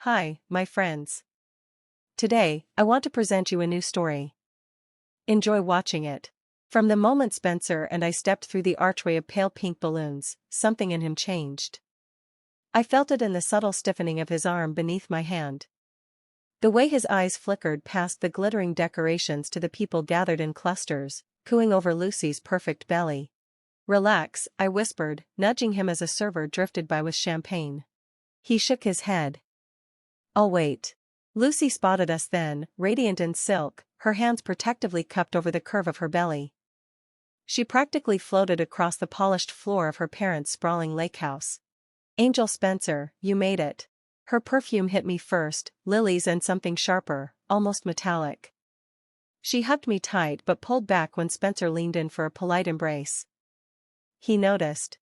Hi, my friends. Today, I want to present you a new story. Enjoy watching it. From the moment Spencer and I stepped through the archway of pale pink balloons, something in him changed. I felt it in the subtle stiffening of his arm beneath my hand. The way his eyes flickered past the glittering decorations to the people gathered in clusters, cooing over Lucy's perfect belly. "Relax," I whispered, nudging him as a server drifted by with champagne. He shook his head. "I'll wait." Lucy spotted us then, radiant in silk, her hands protectively cupped over the curve of her belly. She practically floated across the polished floor of her parents' sprawling lake house. "Angel Spencer, you made it." Her perfume hit me first, lilies and something sharper, almost metallic. She hugged me tight but pulled back when Spencer leaned in for a polite embrace. He noticed.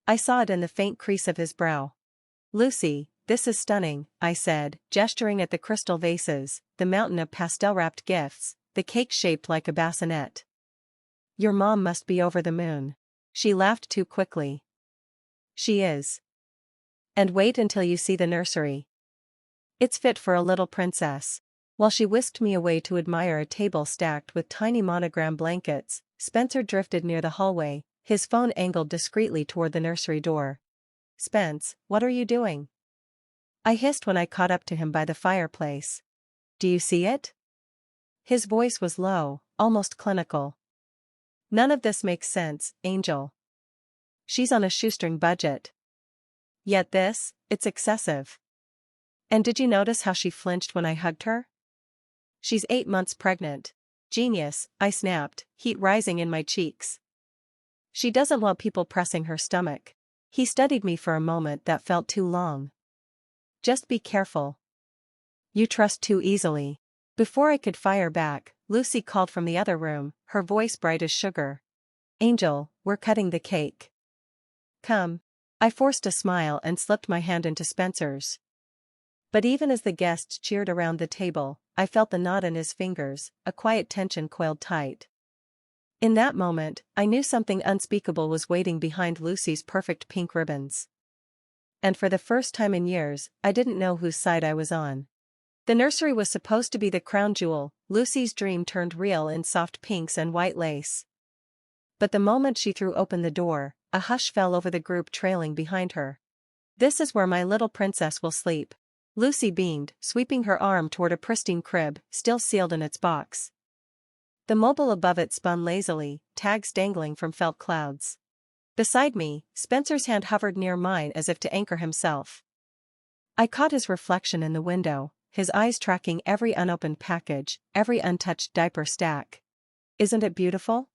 I saw it in the faint crease of his brow. "Lucy, this is stunning," I said, gesturing at the crystal vases, the mountain of pastel-wrapped gifts, the cake shaped like a bassinet. "Your mom must be over the moon." She laughed too quickly. "She is. And wait until you see the nursery. It's fit for a little princess." While she whisked me away to admire a table stacked with tiny monogram blankets, Spencer drifted near the hallway, his phone angled discreetly toward the nursery door. "Spence, what are you doing?" I hissed when I caught up to him by the fireplace. "Do you see it?" His voice was low, almost clinical. "None of this makes sense, Angel. She's on a shoestring budget. Yet this, it's excessive. And did you notice how she flinched when I hugged her? She's 8 months pregnant." "Genius," I snapped, heat rising in my cheeks. "She doesn't want people pressing her stomach." He studied me for a moment that felt too long. "Just be careful. You trust too easily." Before I could fire back, Lucy called from the other room, her voice bright as sugar. "Angel, we're cutting the cake. Come." I forced a smile and slipped my hand into Spencer's. But even as the guests cheered around the table, I felt the knot in his fingers, a quiet tension coiled tight. In that moment, I knew something unspeakable was waiting behind Lucy's perfect pink ribbons. And for the first time in years, I didn't know whose side I was on. The nursery was supposed to be the crown jewel, Lucy's dream turned real in soft pinks and white lace. But the moment she threw open the door, a hush fell over the group trailing behind her. "This is where my little princess will sleep." Lucy beamed, sweeping her arm toward a pristine crib, still sealed in its box. The mobile above it spun lazily, tags dangling from felt clouds. Beside me, Spencer's hand hovered near mine as if to anchor himself. I caught his reflection in the window, his eyes tracking every unopened package, every untouched diaper stack. "Isn't it beautiful?"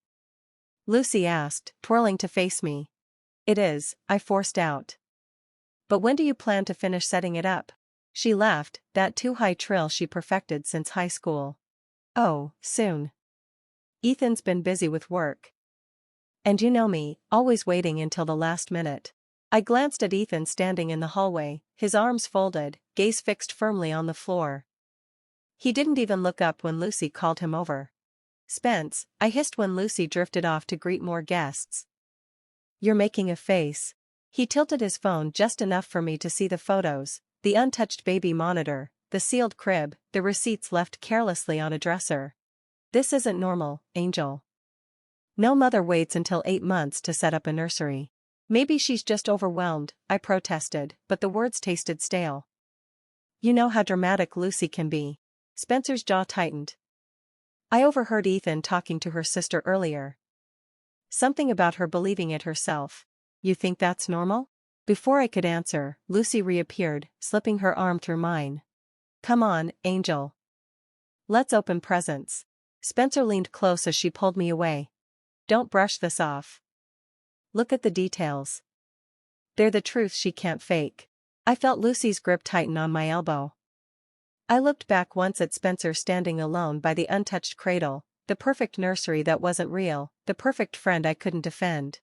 Lucy asked, twirling to face me. "It is," I forced out. "But when do you plan to finish setting it up?" She laughed, that too-high trill she perfected since high school. "Oh, soon. Ethan's been busy with work. And you know me, always waiting until the last minute." I glanced at Ethan standing in the hallway, his arms folded, gaze fixed firmly on the floor. He didn't even look up when Lucy called him over. "Spence," I hissed when Lucy drifted off to greet more guests. "You're making a face." He tilted his phone just enough for me to see the photos, the untouched baby monitor, the sealed crib, the receipts left carelessly on a dresser. "This isn't normal, Angel. No mother waits until 8 months to set up a nursery." "Maybe she's just overwhelmed," I protested, but the words tasted stale. "You know how dramatic Lucy can be." Spencer's jaw tightened. "I overheard Ethan talking to her sister earlier. Something about her believing it herself. You think that's normal?" Before I could answer, Lucy reappeared, slipping her arm through mine. "Come on, Angel. Let's open presents." Spencer leaned close as she pulled me away. "Don't brush this off. Look at the details. They're the truth she can't fake." I felt Lucy's grip tighten on my elbow. I looked back once at Spencer standing alone by the untouched cradle, the perfect nursery that wasn't real, the perfect friend I couldn't defend.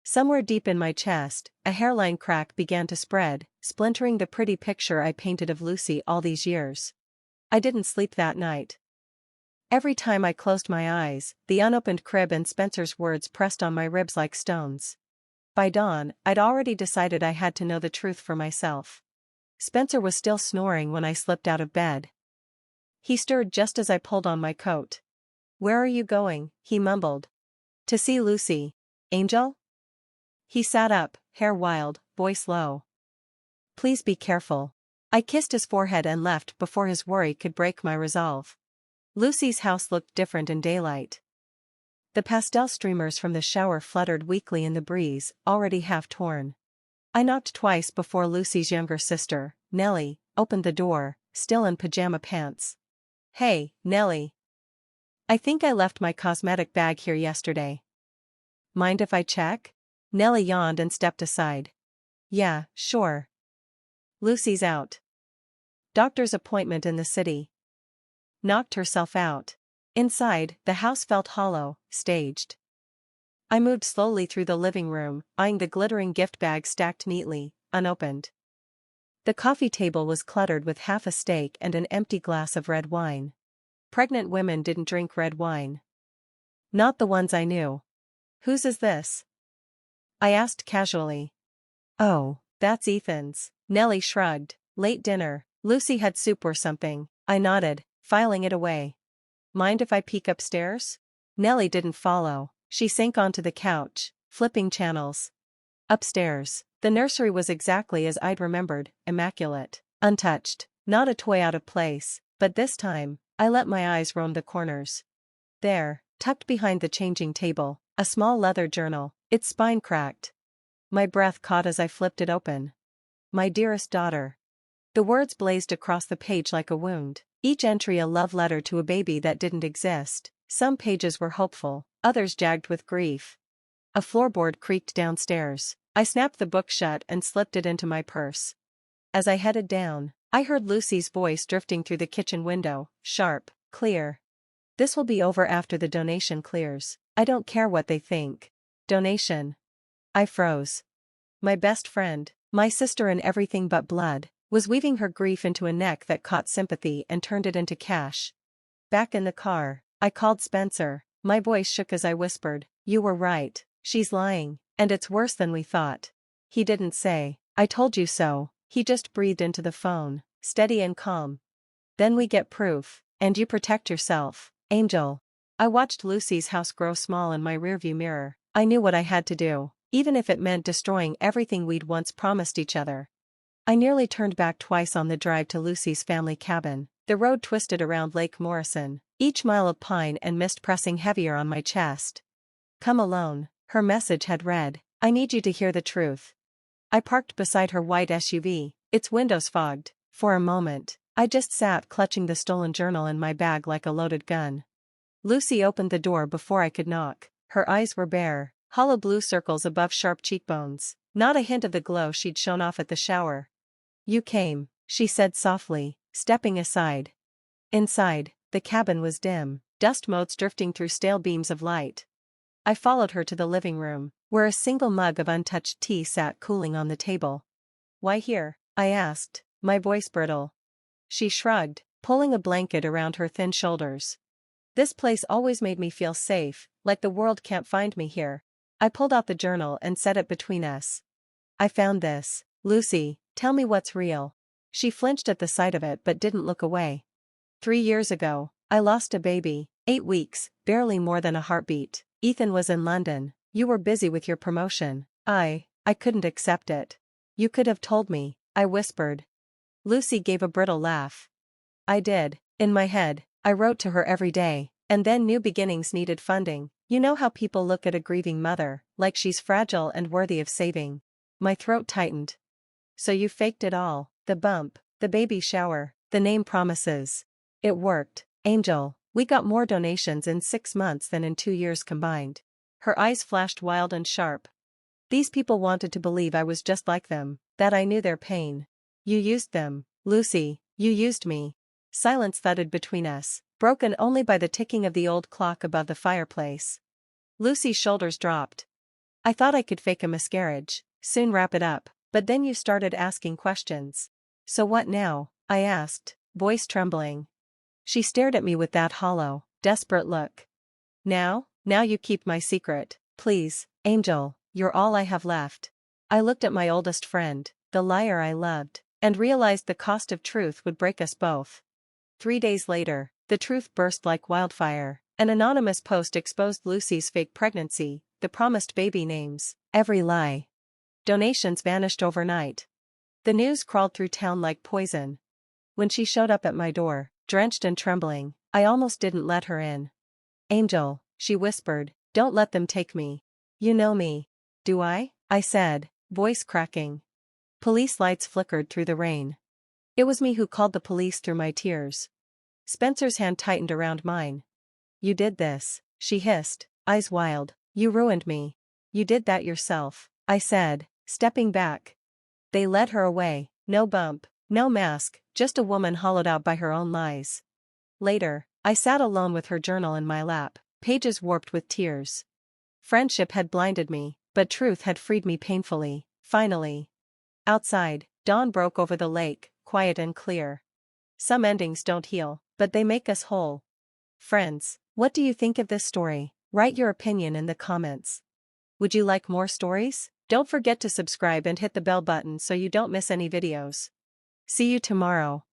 Somewhere deep in my chest, a hairline crack began to spread, splintering the pretty picture I painted of Lucy all these years. I didn't sleep that night. Every time I closed my eyes, the unopened crib and Spencer's words pressed on my ribs like stones. By dawn, I'd already decided I had to know the truth for myself. Spencer was still snoring when I slipped out of bed. He stirred just as I pulled on my coat. "Where are you going?" he mumbled. "To see Lucy. Angel?" He sat up, hair wild, voice low. "Please be careful." I kissed his forehead and left before his worry could break my resolve. Lucy's house looked different in daylight. The pastel streamers from the shower fluttered weakly in the breeze, already half torn. I knocked twice before Lucy's younger sister, Nellie, opened the door, still in pajama pants. "Hey, Nellie. I think I left my cosmetic bag here yesterday. Mind if I check?" Nellie yawned and stepped aside. "Yeah, sure. Lucy's out. Doctor's appointment in the city. Knocked herself out." Inside, the house felt hollow, staged. I moved slowly through the living room, eyeing the glittering gift bag stacked neatly, unopened. The coffee table was cluttered with half a steak and an empty glass of red wine. Pregnant women didn't drink red wine. Not the ones I knew. "Whose is this?" I asked casually. "Oh, that's Ethan's." Nellie shrugged. "Late dinner. Lucy had soup or something." I nodded, filing it away. "Mind if I peek upstairs?" Nellie didn't follow. She sank onto the couch, flipping channels. Upstairs, the nursery was exactly as I'd remembered, immaculate, untouched, not a toy out of place, but this time, I let my eyes roam the corners. There, tucked behind the changing table, a small leather journal, its spine cracked. My breath caught as I flipped it open. "My dearest daughter." The words blazed across the page like a wound, each entry a love letter to a baby that didn't exist. Some pages were hopeful, others jagged with grief. A floorboard creaked downstairs. I snapped the book shut and slipped it into my purse. As I headed down, I heard Lucy's voice drifting through the kitchen window, sharp, clear. "This will be over after the donation clears. I don't care what they think." Donation. I froze. My best friend, my sister in everything but blood, was weaving her grief into a neck that caught sympathy and turned it into cash. Back in the car, I called Spencer. My voice shook as I whispered, "You were right, she's lying, and it's worse than we thought." He didn't say, "I told you so," he just breathed into the phone, steady and calm. "Then we get proof, and you protect yourself, Angel." I watched Lucy's house grow small in my rearview mirror. I knew what I had to do, even if it meant destroying everything we'd once promised each other. I nearly turned back twice on the drive to Lucy's family cabin. The road twisted around Lake Morrison, each mile of pine and mist pressing heavier on my chest. "Come alone," her message had read. "I need you to hear the truth." I parked beside her white SUV, its windows fogged. For a moment, I just sat clutching the stolen journal in my bag like a loaded gun. Lucy opened the door before I could knock. Her eyes were bare, hollow blue circles above sharp cheekbones, not a hint of the glow she'd shown off at the shower. "You came," she said softly, stepping aside. Inside, the cabin was dim, dust motes drifting through stale beams of light. I followed her to the living room, where a single mug of untouched tea sat cooling on the table. "Why here?" I asked, my voice brittle. She shrugged, pulling a blanket around her thin shoulders. "This place always made me feel safe, like the world can't find me here." I pulled out the journal and set it between us. "I found this. Lucy, tell me what's real." She flinched at the sight of it but didn't look away. 3 years ago, I lost a baby, 8 weeks, barely more than a heartbeat. Ethan was in London. You were busy with your promotion. I couldn't accept it. You could have told me," I whispered. Lucy gave a brittle laugh. "I did. In my head, I wrote to her every day, and then new beginnings needed funding. You know how people look at a grieving mother, like she's fragile and worthy of saving." My throat tightened. "So you faked it all, the bump, the baby shower, the name promises. It worked, Angel. We got more donations in 6 months than in 2 years combined." Her eyes flashed wild and sharp. "These people wanted to believe I was just like them, that I knew their pain. You used them, Lucy, you used me." Silence thudded between us, broken only by the ticking of the old clock above the fireplace. Lucy's shoulders dropped. "I thought I could fake a miscarriage, soon wrap it up, but then you started asking questions." "So what now?" I asked, voice trembling. She stared at me with that hollow, desperate look. Now you keep my secret, please, Angel, you're all I have left." I looked at my oldest friend, the liar I loved. And realized the cost of truth would break us both. 3 days later, the truth burst like wildfire. An anonymous post exposed Lucy's fake pregnancy, the promised baby names, every lie. Donations vanished overnight. The news crawled through town like poison. When she showed up at my door, drenched and trembling, I almost didn't let her in. "Angel," she whispered, "don't let them take me. You know me." "Do I?" I said, voice cracking. Police lights flickered through the rain. It was me who called the police through my tears. Spencer's hand tightened around mine. "You did this," she hissed, eyes wild. "You ruined me. You did that yourself," I said, stepping back. They led her away, no bump, no mask, just a woman hollowed out by her own lies. Later, I sat alone with her journal in my lap, pages warped with tears. Friendship had blinded me, but truth had freed me painfully, finally. Outside, dawn broke over the lake, quiet and clear. Some endings don't heal, but they make us whole. Friends, what do you think of this story? Write your opinion in the comments. Would you like more stories? Don't forget to subscribe and hit the bell button so you don't miss any videos. See you tomorrow.